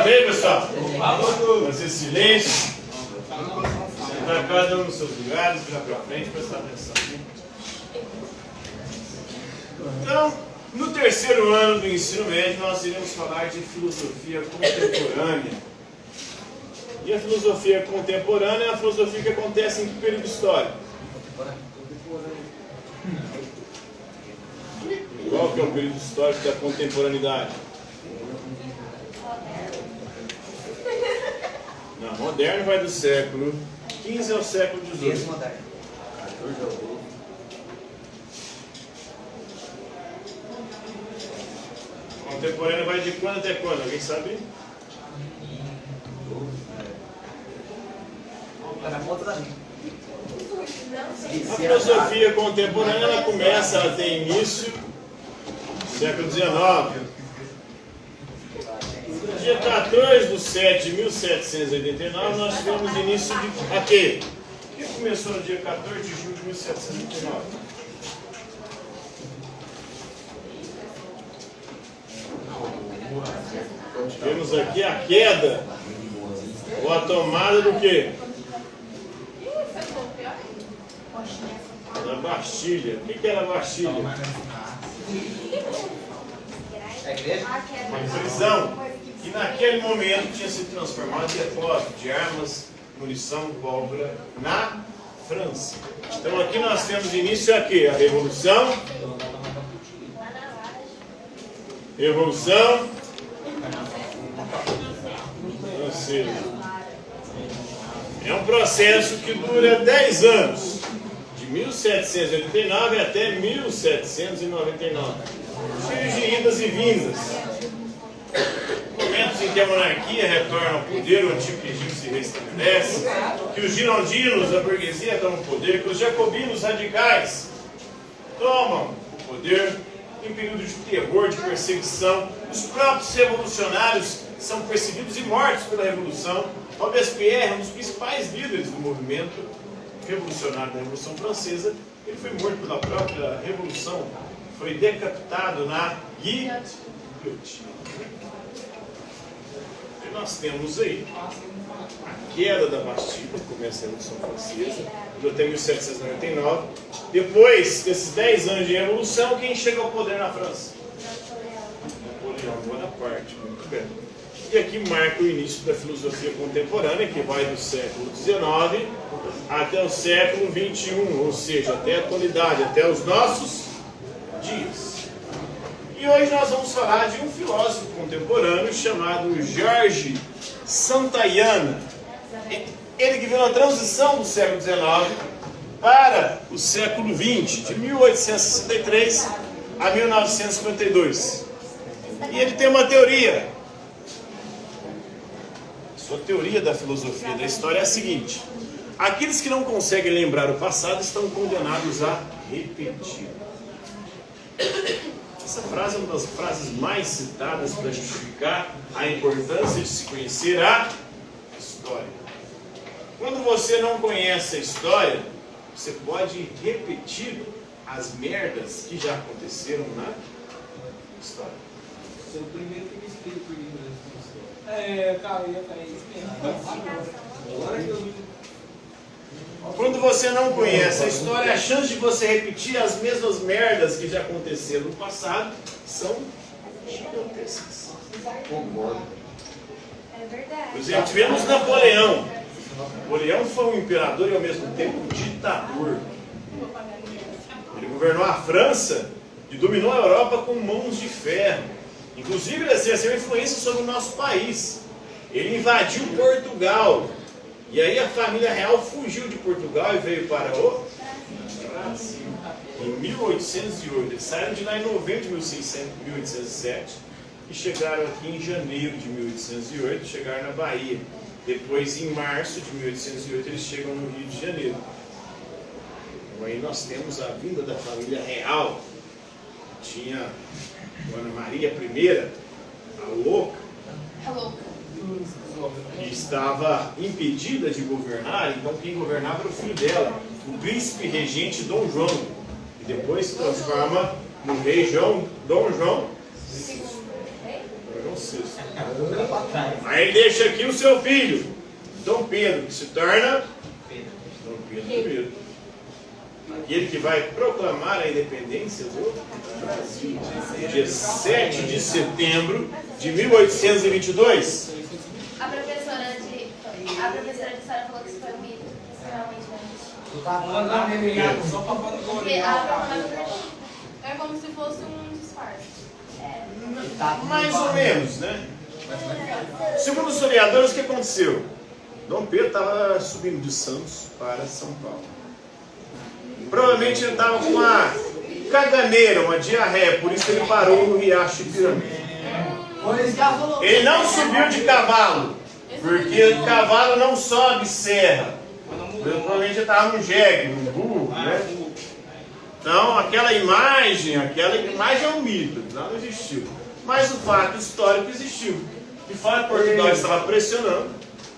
Bem, pessoal? Fazer silêncio. Sentar cada um nos seus lugares, virar para frente, prestar atenção. Então, no terceiro ano do ensino médio, nós iremos falar de filosofia contemporânea. E a filosofia contemporânea é a filosofia que acontece em que período histórico? Qual que é o período histórico da contemporaneidade? Não, moderno vai do século XV ao século XVIII. Contemporâneo vai de quando até quando? Alguém sabe? Está na ponta da língua. A filosofia contemporânea ela começa a ter início no século XIX. Dia 14/7 de 1789 nós tivemos início de... A quê? O que começou no dia 14 de julho de 1789? Temos aqui a queda ou a tomada do quê? Da Bastilha. O que era a Bastilha? Uma prisão que naquele momento tinha se transformado em depósito de armas, munição, pólvora na França. Então aqui nós temos início aqui a Revolução. Revolução Francesa. É um processo que dura 10 anos. 1789 até 1799. Cheio de idas e vindas. Momentos em que a monarquia retorna ao poder, o antigo regime se restabelece, que os girondinos, a burguesia, tomam o poder, que os jacobinos radicais tomam o poder em período de terror, de perseguição. Os próprios revolucionários são perseguidos e mortos pela Revolução. Robespierre, um dos principais líderes do movimento revolucionário da Revolução Francesa, ele foi morto pela própria Revolução, foi decapitado na guilhotina. E nós temos aí a queda da Bastilha, começa a Revolução Francesa, até 1799. Depois desses 10 anos de Revolução, quem chega ao poder na França? Napoleão Bonaparte, muito bem. E aqui marca o início da filosofia contemporânea, que vai do século XIX até o século XXI, ou seja, até a atualidade, até os nossos dias. E hoje nós vamos falar de um filósofo contemporâneo chamado George Santayana. Ele que veio na transição do século XIX para o século XX, de 1863 a 1952. E ele tem uma teoria. Sua teoria da filosofia da história é a seguinte: aqueles que não conseguem lembrar o passado estão condenados a repetir. Essa frase é uma das frases mais citadas para justificar a importância de se conhecer a história. Quando você não conhece a história, você pode repetir as merdas que já aconteceram na história. Seu primeiro que me explica por que Cara, eu ia falar isso. agora que eu vi. Quando você não conhece a história, a chance de você repetir as mesmas merdas que já aconteceram no passado são gigantescas. Concordo. É verdade. Por exemplo, tivemos Napoleão. Napoleão foi um imperador e ao mesmo tempo um ditador. Ele governou a França e dominou a Europa com mãos de ferro. Inclusive ele exerceu influência sobre o nosso país. Ele invadiu Portugal. E aí a família real fugiu de Portugal e veio para o Brasil. Em 1808. Eles saíram de lá em novembro de 1807 e chegaram aqui em janeiro de 1808, chegaram na Bahia. Depois, em março de 1808, eles chegam no Rio de Janeiro. Então, aí nós temos a vinda da família real. Tinha Dona Maria I, a louca, que estava impedida de governar. Então quem governava era o filho dela, o príncipe regente Dom João, e depois se transforma no rei Dom João VI. Aí ele deixa aqui o seu filho, Dom Pedro, que se torna Dom Pedro I. Aquele que vai proclamar a independência do Brasil, dia 7 de setembro de 1822. A professora de história falou que isso foi um mito, isso realmente não existe. Só pra Porque é como se fosse um disfarce. Mais ou menos, né? Segundo os historiadores, o que aconteceu? Dom Pedro estava subindo de Santos para São Paulo. Provavelmente ele estava com uma caganeira, uma diarreia, por isso ele parou no Riacho Ipiranga. Ele não subiu de cavalo, porque o cavalo não sobe serra. Provavelmente ele estava num jegue, num burro, né? Então aquela imagem é um mito, não existiu. Mas o fato histórico existiu. De fato, Portugal estava pressionando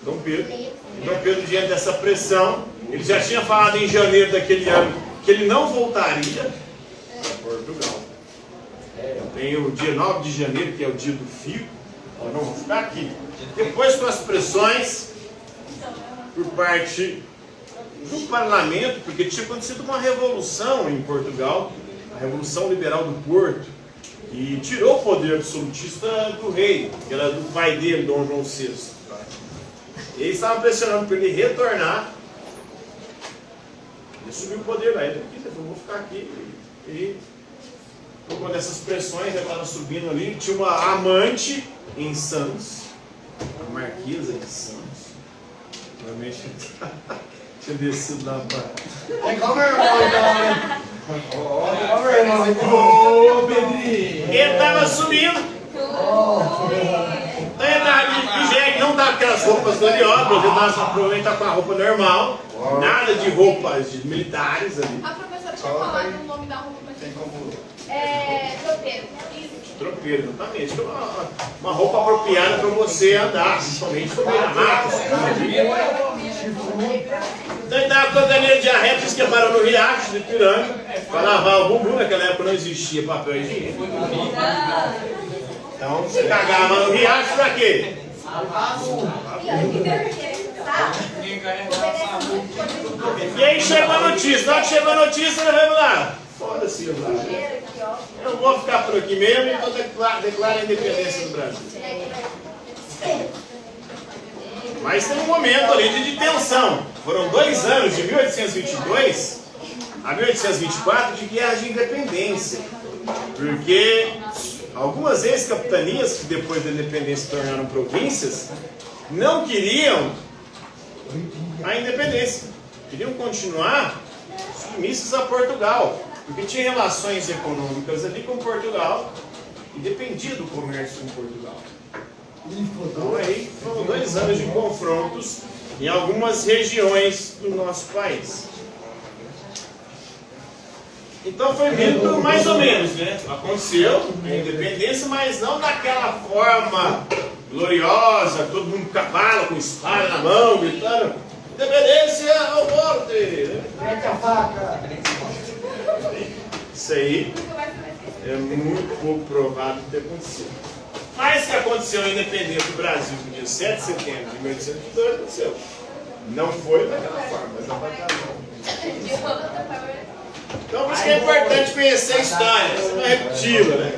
Dom Pedro. E Dom Pedro, diante dessa pressão, ele já tinha falado em janeiro daquele ano que ele não voltaria para Portugal. Tem o dia 9 de janeiro, que é o dia do figo. Eu não vou ficar aqui. Depois, com as pressões por parte do parlamento, porque tinha acontecido uma revolução em Portugal, a Revolução Liberal do Porto, e tirou o poder absolutista do rei, que era do pai dele, Dom João VI. E eles estavam pressionando para ele retornar. Ele subiu o poder lá. Ele falou, vou ficar aqui. E por conta dessas pressões, ele estava subindo ali. Tinha uma amante em Santos, a Marquesa de Santos. Provavelmente tinha descido lá para... É igual meu irmão, então, né? Ó, meu irmão. Ô, Pedrinho! Ele estava subindo. Então ele estava de jegue, não estava com aquelas roupas gloriosas, ele provavelmente estava com a roupa normal. Nada de roupas de militares ali. A professora tinha falado o nome da roupa, mas Tem como... tropeiro. Tropeiro, exatamente. Uma roupa apropriada para você andar, principalmente no meio da mata. Então ele estava com a caneira de arreto, diz que parou no Riacho de Ipiranga para lavar o bumbum. Naquela época não existia papel higiênico. Então você cagava no Riacho para quê? E aí chegou a notícia. Na hora que chegou a notícia, ele veio lá. Foda-se, eu vou ficar por aqui mesmo e vou declarar a independência do Brasil. Mas tem um momento ali de tensão. Foram 2 anos, de 1822 a 1824, de guerra de independência. Porque algumas ex-capitanias, que depois da independência se tornaram províncias, não queriam a independência. Queriam continuar submissas a Portugal. Porque tinha relações econômicas ali com Portugal e dependia do comércio com Portugal. Então aí foram 2 anos de confrontos em algumas regiões do nosso país. Então foi mito mais ou menos, né? Aconteceu a independência, mas não daquela forma gloriosa, todo mundo com cavalo, com espada na mão, gritando independência ao morte! Mete a faca! Isso aí é muito pouco provável de ter acontecido. Mas que aconteceu a independência do Brasil no dia 7 de setembro de 1822, aconteceu. Não foi daquela forma, mas não vai estar. Então por isso que é importante conhecer a história, você vai repeti-la, né?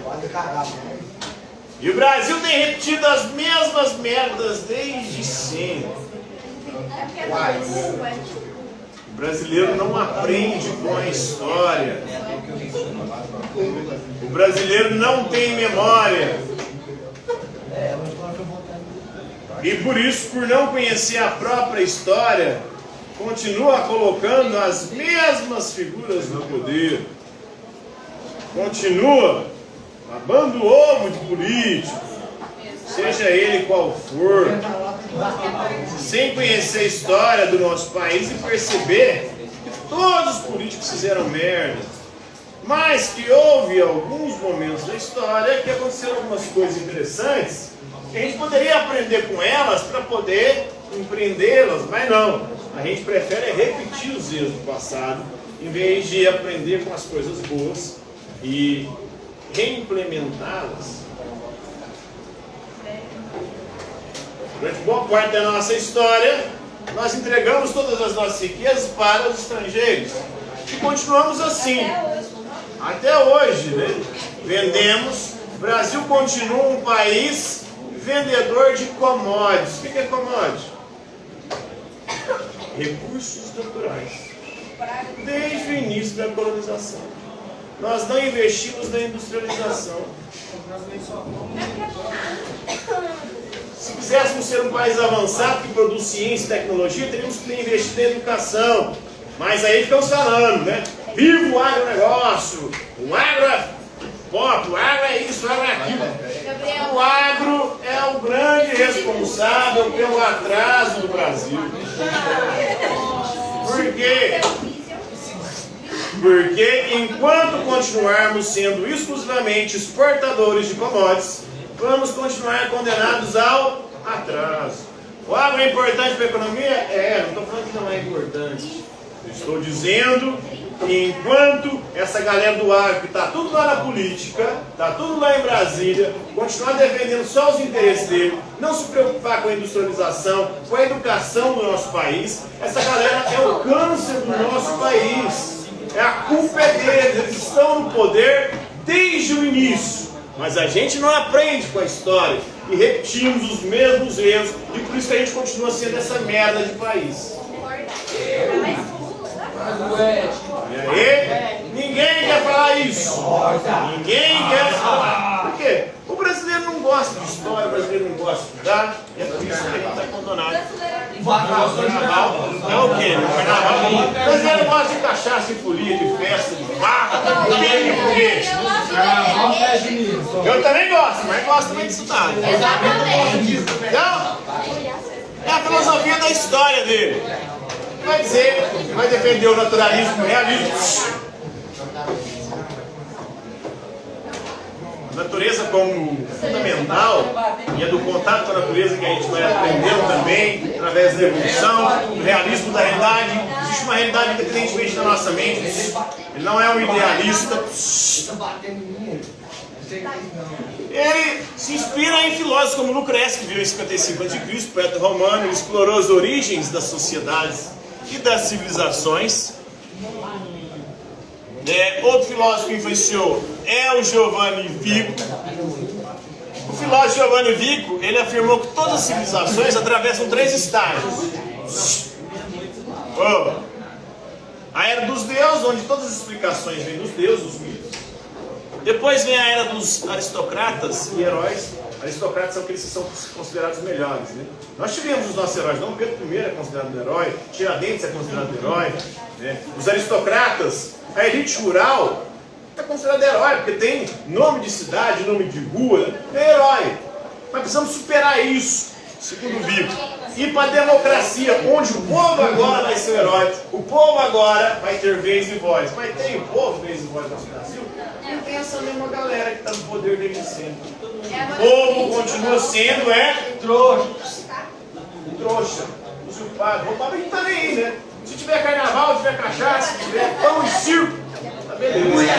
E o Brasil tem repetido as mesmas merdas desde sempre. O brasileiro não aprende com a história. O brasileiro não tem memória. E por isso, por não conhecer a própria história, continua colocando as mesmas figuras no poder. Continua babando o ovo de político, seja ele qual for, sem conhecer a história do nosso país e perceber que todos os políticos fizeram merda, mas que houve alguns momentos da história que aconteceram algumas coisas interessantes, que a gente poderia aprender com elas para poder empreendê-las, mas não. A gente prefere repetir os erros do passado, em vez de aprender com as coisas boas e reimplementá-las Durante boa parte da nossa história, nós entregamos todas as nossas riquezas para os estrangeiros. E continuamos assim. Até hoje, né? Vendemos. O Brasil continua um país vendedor de commodities. O que é commodity? Recursos naturais. Desde o início da colonização. Nós não investimos na industrialização. Se quiséssemos ser um país avançado que produz ciência e tecnologia, teríamos que ter investido em educação. Mas aí ficamos falando, né? Viva o agronegócio! O agro é pop, o agro é isso, o agro é aquilo. O agro é o grande responsável pelo atraso do Brasil. Por quê? Porque enquanto continuarmos sendo exclusivamente exportadores de commodities, vamos continuar condenados ao atraso. O agro é importante para a economia? É, não estou falando que não é importante. Eu estou dizendo que enquanto essa galera do agro, que está tudo lá na política, está tudo lá em Brasília, continuar defendendo só os interesses dele, não se preocupar com a industrialização, com a educação do nosso país, essa galera é o câncer do nosso país. A culpa é deles, eles estão no poder desde o início. Mas a gente não aprende com a história e repetimos os mesmos erros, e por isso que a gente continua sendo essa merda de país. E aí, ninguém quer falar isso. Ninguém quer falar. Por quê? O brasileiro não gosta de história, o brasileiro não gosta de estudar, e é por isso que a gente está abandonado. Carnaval é o quê? No carnaval, o brasileiro gosta de cachaça, de folia, de festa, de farra, de foguete. Eu também gosto, mas gosto também de estudar. Então, é a filosofia da história dele. Vai dizer, vai defender o naturalismo, o realismo. A natureza como fundamental, e é do contato com a natureza que a gente vai aprendendo também, através da evolução, do realismo da realidade. Existe uma realidade independentemente da nossa mente. Ele não é um idealista. Ele se inspira em filósofos como Lucrécio, que viveu em 55 a.C., poeta romano. Ele explorou as origens das sociedades e das civilizações. Outro filósofo que influenciou é o Giovanni Vico. O filósofo Giovanni Vico, ele afirmou que todas as civilizações atravessam 3 estágios. A era dos deuses, onde todas as explicações vêm dos deuses, dos mitos. Depois vem a era dos aristocratas e heróis. Aristocratas são aqueles que são considerados melhores, né? Nós tivemos os nossos heróis. Dom Pedro I é considerado herói, Tiradentes é considerado herói, né? Os aristocratas, a elite rural é considerada herói, porque tem nome de cidade, nome de rua, é herói. Mas precisamos superar isso, segundo Vico. Ir para a democracia, onde o povo agora vai ser o herói, o povo agora vai ter vez e voz. Mas tem o povo vez e voz no nosso Brasil? Não tem essa mesma galera que está no poder desde sempre. O povo continua sendo trouxa, usurpado, roubado, a gente tá nem aí, né? Se tiver carnaval, tiver cachaça, se tiver pão e circo, tá beleza.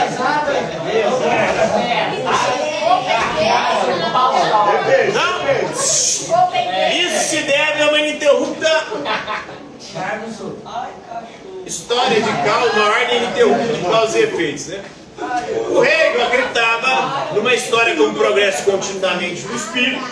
Isso se deve a uma ininterrupta história de causa, uma ordem ininterrupta de causa e efeitos, né? O Hegel acreditava numa história como progresso continuamente do espírito,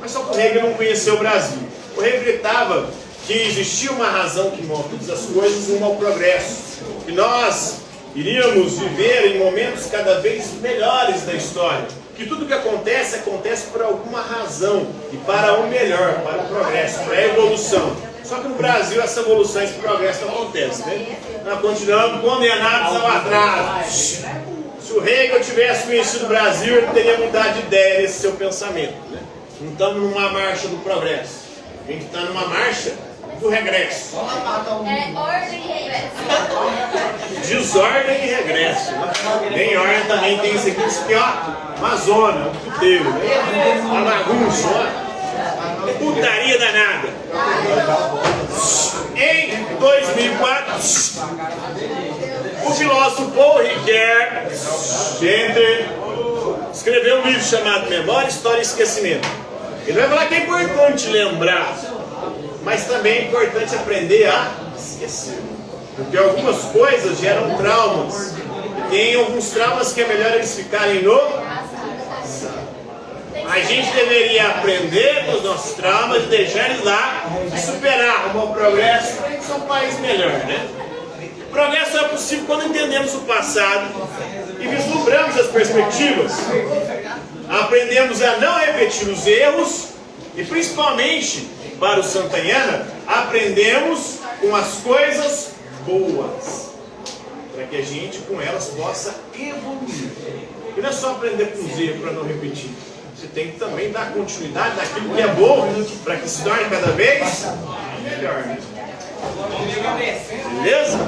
mas só que o Hegel não conheceu o Brasil. O Hegel acreditava que existia uma razão que move todas as coisas rumo ao progresso, que nós iríamos viver em momentos cada vez melhores da história, que tudo que acontece, acontece por alguma razão e para o melhor, para o progresso, para a evolução. Só que no Brasil essa evolução, esse progresso não acontece, né? Nós continuamos condenados ao atraso. Se o Hegel tivesse conhecido o Brasil, ele teria mudado de ideia nesse seu pensamento, né? Não estamos numa marcha do progresso, a gente está numa marcha do regresso. Ordem e regresso. Desordem e regresso, né? Em ordem também tem esse aqui, ó, uma zona, um puteiro, né? Uma bagunça, ó. Putaria danada. Em 2004, o filósofo Paul Ricoeur escreveu um livro chamado Memória, História e Esquecimento. Ele vai falar que é importante lembrar, mas também é importante aprender a esquecer. Porque algumas coisas geram traumas. E tem alguns traumas que é melhor eles ficarem no passado. A gente deveria aprender com os nossos traumas e deixar eles lá e superar, arrumar o progresso para a gente ser um país melhor, né? O progresso é possível quando entendemos o passado e vislumbramos as perspectivas. Aprendemos a não repetir os erros e, principalmente, para o Santayana, aprendemos com as coisas boas, para que a gente, com elas, possa evoluir. E não é só aprender com os erros para não repetir. Você tem que também dar continuidade naquilo que é bom, para que se torne cada vez melhor. Beleza?